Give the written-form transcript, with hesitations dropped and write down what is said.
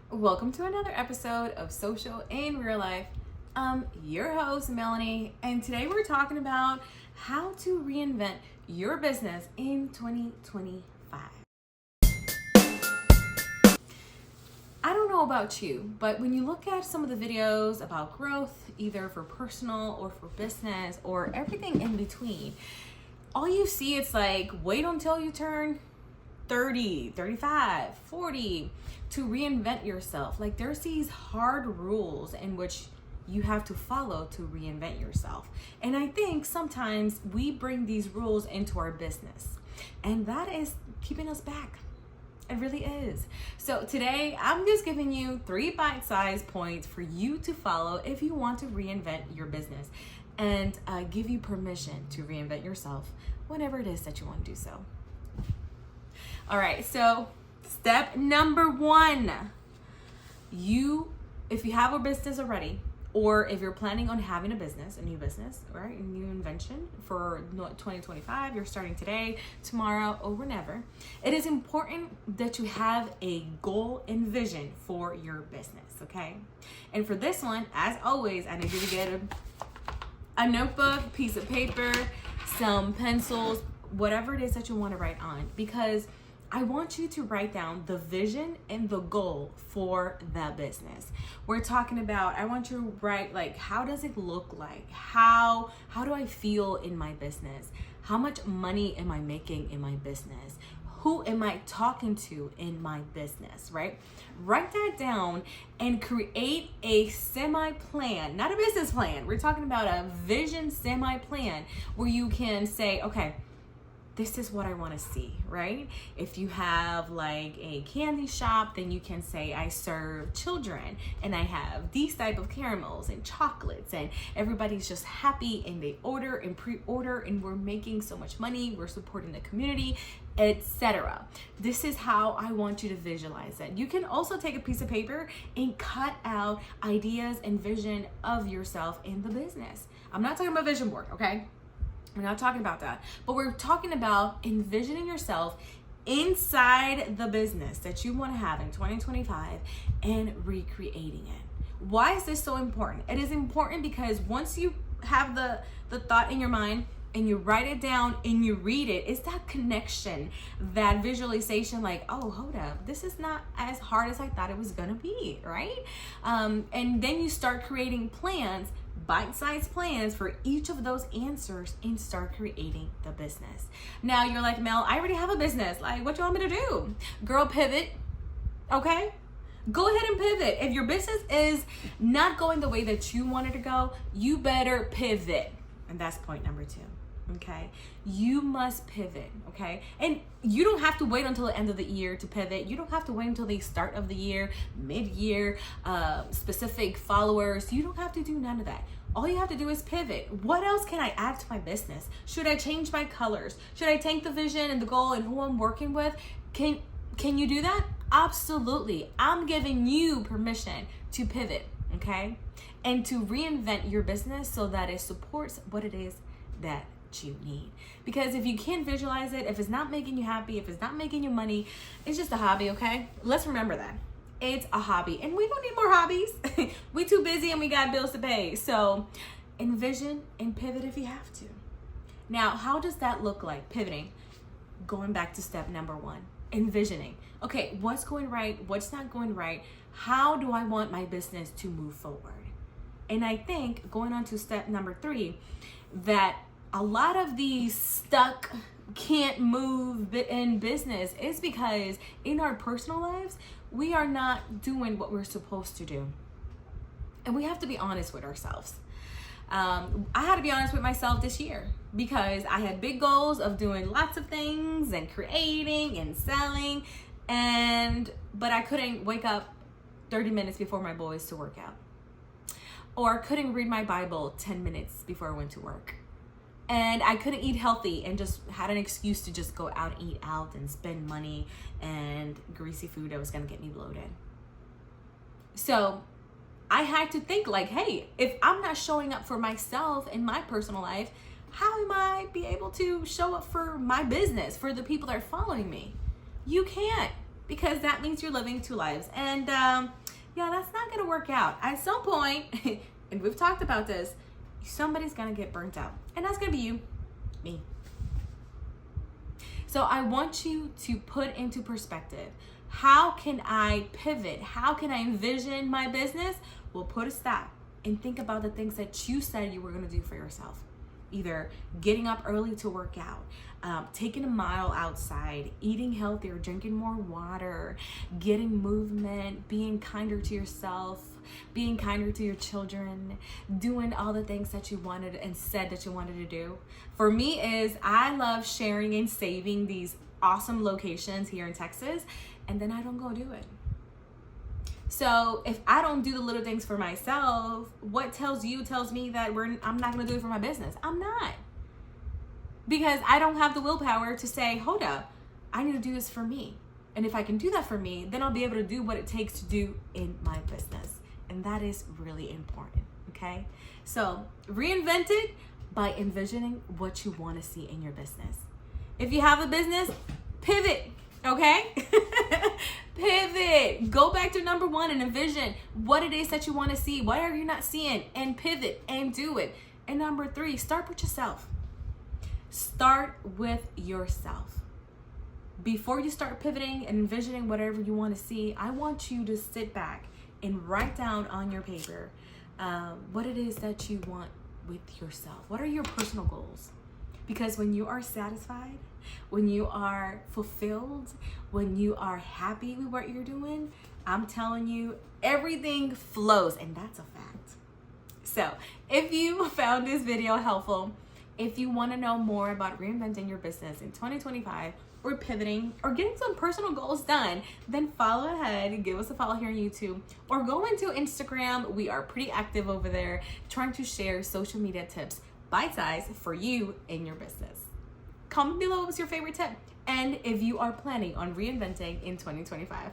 Welcome to another episode of Social in Real Life. I'm your host, Melanie, and today we're talking about how to reinvent your business in 2025. I don't know about you, but when you look at some of the videos about growth, either for personal or for business or everything in between, all you see it's like, wait until you turn 30, 35, 40 to reinvent yourself. Like there's these hard rules in which you have to follow to reinvent yourself. And I think sometimes we bring these rules into our business, and that is keeping us back. It really is. So today I'm just giving you 3 bite-sized points for you to follow if you want to reinvent your business and give you permission to reinvent yourself whenever it is that you want to do so. All right, so step number 1, if you have a business already, or if you're planning on having a new business, right, a new invention for 2025, you're starting today, tomorrow, or whenever, it is important that you have a goal and vision for your business, okay? And for this one, as always, I need you to get a notebook, piece of paper, some pencils, whatever it is that you want to write on, because I want you to write down the vision and the goal for the business. We're talking about, I want you to write, like, how does it look like? How do I feel in my business? How much money am I making in my business? Who am I talking to in my business, right? Write that down and create a semi-plan, not a business plan. We're talking about a vision semi-plan where you can say, okay, this is what I want to see, right? If you have like a candy shop, then you can say, I serve children and I have these type of caramels and chocolates, and everybody's just happy and they order and pre-order and we're making so much money, we're supporting the community, etc. This is how I want you to visualize it. You can also take a piece of paper and cut out ideas and vision of yourself in the business. I'm not talking about vision board, okay? We're not talking about that, but we're talking about envisioning yourself inside the business that you want to have in 2025 and recreating it. Why is this so important? It is important because once you have the thought in your mind and you write it down and you read it, it's that connection, that visualization, like, oh, hold up, this is not as hard as I thought it was gonna be, right? And then you start creating plans, bite-sized plans for each of those answers, and start creating the business. Now you're like, Mel, I already have a business. Like, what do you want me to do? Girl, pivot, okay? Go ahead and pivot. If your business is not going the way that you want it to go, you better pivot. And that's point number 2. Okay, you must pivot. Okay, and you don't have to wait until the end of the year to pivot. You don't have to wait until the start of the year, mid-year, specific followers. You don't have to do none of that. All you have to do is pivot. What else can I add to my business? Should I change my colors? Should I take the vision and the goal and who I'm working with? Can you do that? Absolutely. I'm giving you permission to pivot, okay? And to reinvent your business so that it supports what it is that you need. Because if you can't visualize it, if it's not making you happy, if it's not making you money, it's just a hobby, okay? Let's remember that. It's a hobby, and we don't need more hobbies. We too busy and we got bills to pay. So envision and pivot if you have to. Now, how does that look like, pivoting? Going back to step number 1, envisioning. Okay, what's going right? What's not going right? How do I want my business to move forward? And I think going on to step number 3, that a lot of these stuck, can't move in business is because in our personal lives, we are not doing what we're supposed to do. And we have to be honest with ourselves. I had to be honest with myself this year because I had big goals of doing lots of things and creating and selling, but I couldn't wake up 30 minutes before my boys to work out, or couldn't read my Bible 10 minutes before I went to work. And I couldn't eat healthy and just had an excuse to just go out and eat out and spend money and greasy food that was gonna get me bloated. So I had to think like, hey, if I'm not showing up for myself in my personal life, how am I be able to show up for my business, for the people that are following me? You can't. because that means you're living two lives. And yeah, that's not gonna work out. At some point, and we've talked about this, somebody's gonna get burnt out. And that's gonna be you, me. So I want you to put into perspective, how can I pivot? How can I envision my business? Well, put a stop and think about the things that you said you were gonna do for yourself. Either getting up early to work out, taking a mile outside, eating healthier, drinking more water, getting movement, being kinder to yourself, being kinder to your children, doing all the things that you wanted and said that you wanted to do. For me is I love sharing and saving these awesome locations here in Texas, and then I don't go do it. So if I don't do the little things for myself, what tells me that I'm not going to do it for my business? I'm not. Because I don't have the willpower to say, hold up, I need to do this for me. And if I can do that for me, then I'll be able to do what it takes to do in my business. And that is really important, okay? So reinvent it by envisioning what you want to see in your business. If you have a business, pivot, okay? Pivot. Go back to number one and envision what it is that you want to see. What are you not seeing? And pivot and do it. And number three, start with yourself. Start with yourself. Before you start pivoting and envisioning whatever you want to see, I want you to sit back and write down on your paper what it is that you want with yourself. What are your personal goals? Because when you are satisfied, when you are fulfilled, when you are happy with what you're doing, I'm telling you, everything flows, and that's a fact. So if you found this video helpful, if you want to know more about reinventing your business in 2025, or pivoting, or getting some personal goals done, then follow ahead and give us a follow here on YouTube, or go into Instagram. We are pretty active over there, trying to share social media tips, bite-sized, for you in your business. Comment below what's your favorite tip, and if you are planning on reinventing in 2025.